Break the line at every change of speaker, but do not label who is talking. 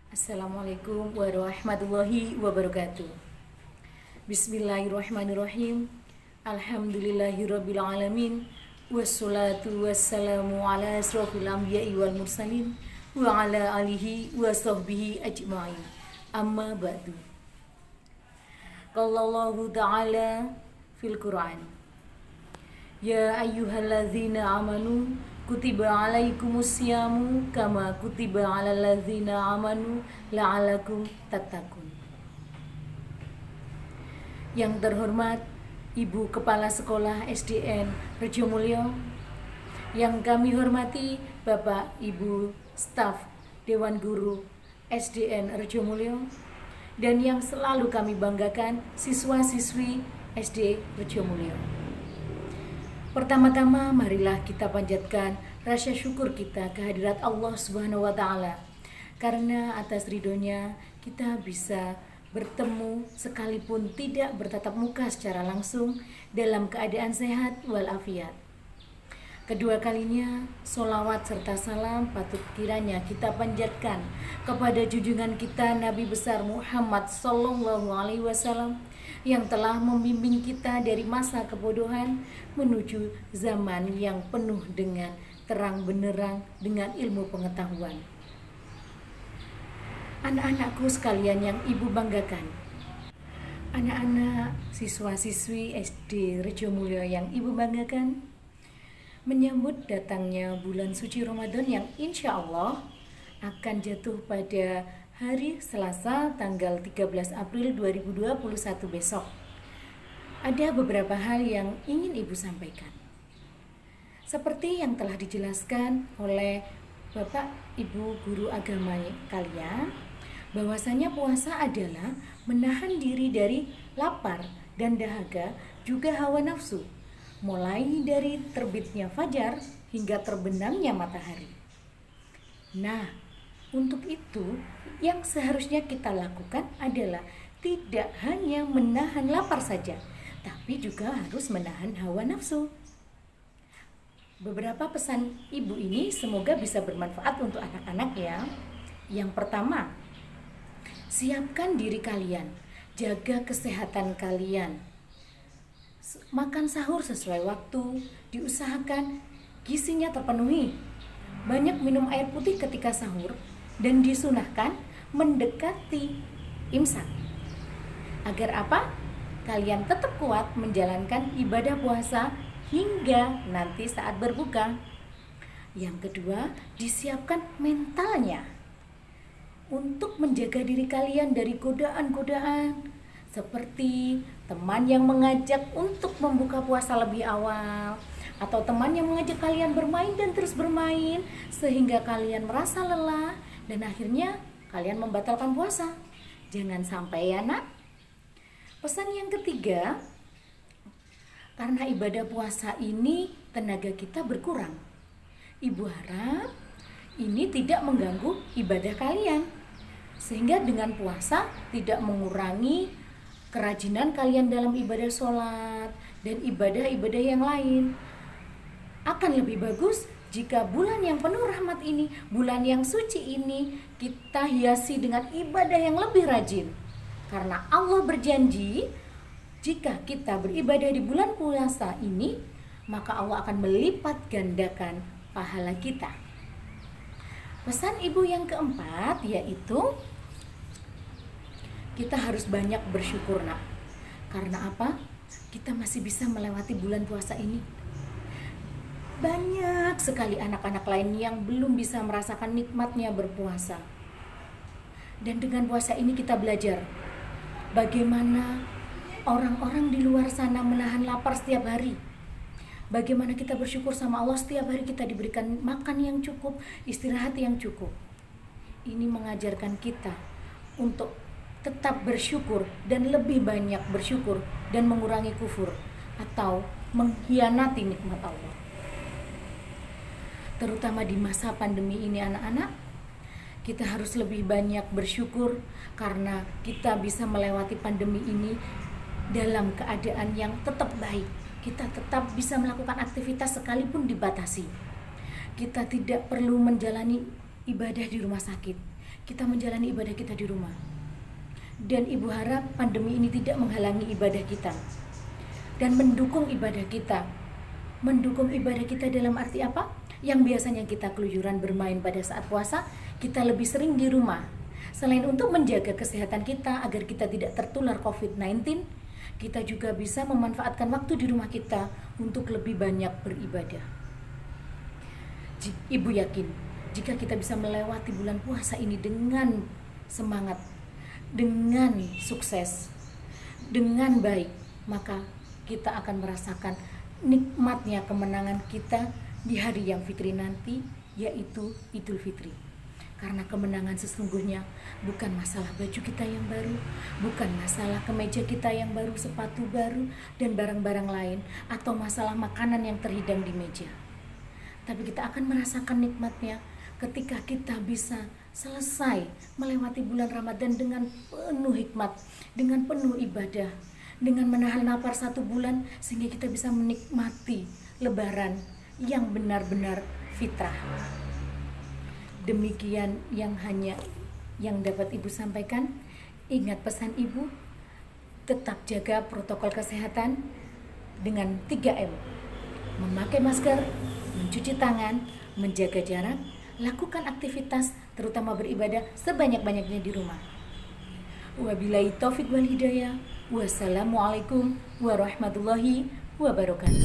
Assalamualaikum warahmatullahi wabarakatuh. Bismillahirrahmanirrahim. Alhamdulillahirabbil alamin. Wassalatu wassalamu ala asrofil anbiya'i wal mursalin wa ala alihi wa sahbihi ajma'in. Amma ba'du. Qala Allah Ta'ala fil Qur'an. Ya ayyuhalladzina amanu kutiba alaikumusyamu kama kutiba alal ladzina amanu la'alakum tattaqun. Yang terhormat Ibu Kepala Sekolah SDN Rejomulyo, yang kami hormati Bapak Ibu staf Dewan Guru SDN Rejomulyo, dan yang selalu kami banggakan siswa-siswi SD Rejomulyo. Pertama-tama marilah kita panjatkan rasa syukur kita kehadirat Allah Subhanahu wa Ta'ala, karena atas ridhonya kita bisa bertemu sekalipun tidak bertatap muka secara langsung dalam keadaan sehat walafiat. Kedua kalinya, sholawat serta salam patut kiranya kita panjatkan kepada junjungan kita Nabi besar Muhammad Sallallahu Alaihi Wasallam, yang telah membimbing kita dari masa kebodohan menuju zaman yang penuh dengan terang benderang dengan ilmu pengetahuan. Anak-anakku sekalian yang ibu banggakan, anak-anak siswa-siswi SD Rejomulyo yang ibu banggakan, menyambut datangnya bulan suci Ramadan yang insya Allah akan jatuh pada hari Selasa tanggal 13 April 2021 besok. Ada beberapa hal yang ingin ibu sampaikan. Seperti yang telah dijelaskan oleh Bapak Ibu guru agama kalian, bahwasanya puasa adalah menahan diri dari lapar dan dahaga, juga hawa nafsu, mulai dari terbitnya fajar hingga terbenamnya matahari. Nah, untuk itu yang seharusnya kita lakukan adalah tidak hanya menahan lapar saja, tapi juga harus menahan hawa nafsu. Beberapa pesan ibu ini semoga bisa bermanfaat untuk anak-anak ya. Yang pertama, siapkan diri kalian, jaga kesehatan kalian. Makan sahur sesuai waktu, diusahakan gizinya terpenuhi. Banyak minum air putih ketika sahur dan disunahkan mendekati imsak. Agar apa? Kalian tetap kuat menjalankan ibadah puasa hingga nanti saat berbuka. Yang kedua, disiapkan mentalnya untuk menjaga diri kalian dari godaan-godaan seperti teman yang mengajak untuk membuka puasa lebih awal, atau teman yang mengajak kalian bermain dan terus bermain sehingga kalian merasa lelah dan akhirnya kalian membatalkan puasa. Jangan sampai ya nak. Pesan yang ketiga, karena ibadah puasa ini tenaga kita berkurang, ibu harap ini tidak mengganggu ibadah kalian, sehingga dengan puasa tidak mengurangi kerajinan kalian dalam ibadah sholat dan ibadah-ibadah yang lain. Akan lebih bagus jika bulan yang penuh rahmat ini, bulan yang suci ini, kita hiasi dengan ibadah yang lebih rajin. Karena Allah berjanji, jika kita beribadah di bulan puasa ini, maka Allah akan melipat gandakan pahala kita. Pesan ibu yang keempat yaitu kita harus banyak bersyukur nak. Karena apa? Kita masih bisa melewati bulan puasa ini. Banyak sekali anak-anak lain yang belum bisa merasakan nikmatnya berpuasa. Dan dengan puasa ini kita belajar bagaimana orang-orang di luar sana menahan lapar setiap hari. Bagaimana kita bersyukur sama Allah setiap hari kita diberikan makan yang cukup, istirahat yang cukup. Ini mengajarkan kita untuk tetap bersyukur dan lebih banyak bersyukur dan mengurangi kufur atau mengkhianati nikmat Allah. Terutama di masa pandemi ini anak-anak, kita harus lebih banyak bersyukur karena kita bisa melewati pandemi ini dalam keadaan yang tetap baik. Kita tetap bisa melakukan aktivitas sekalipun dibatasi. Kita tidak perlu menjalani ibadah di rumah sakit, kita menjalani ibadah kita di rumah. Dan Ibu harap pandemi ini tidak menghalangi ibadah kita dan mendukung ibadah kita. Mendukung ibadah kita dalam arti apa? Yang biasanya kita keluyuran bermain pada saat puasa, kita lebih sering di rumah. Selain untuk menjaga kesehatan kita agar kita tidak tertular COVID-19, kita juga bisa memanfaatkan waktu di rumah kita untuk lebih banyak beribadah. Ibu yakin, jika kita bisa melewati bulan puasa ini dengan semangat, dengan sukses, dengan baik, maka kita akan merasakan nikmatnya kemenangan kita di hari yang fitri nanti, yaitu Idul Fitri. Karena kemenangan sesungguhnya bukan masalah baju kita yang baru, bukan masalah kemeja kita yang baru, sepatu baru, dan barang-barang lain, atau masalah makanan yang terhidang di meja. Tapi kita akan merasakan nikmatnya ketika kita bisa selesai melewati bulan Ramadan dengan penuh hikmat, dengan penuh ibadah, dengan menahan lapar 1 bulan, sehingga kita bisa menikmati Lebaran yang benar-benar fitrah. Demikian yang dapat Ibu sampaikan. Ingat pesan Ibu, tetap jaga protokol kesehatan dengan 3M. Memakai masker, mencuci tangan, menjaga jarak, lakukan aktivitas terutama beribadah sebanyak-banyaknya di rumah. Wabillahi taufiq wal hidayah. Wassalamualaikum warahmatullahi wabarakatuh.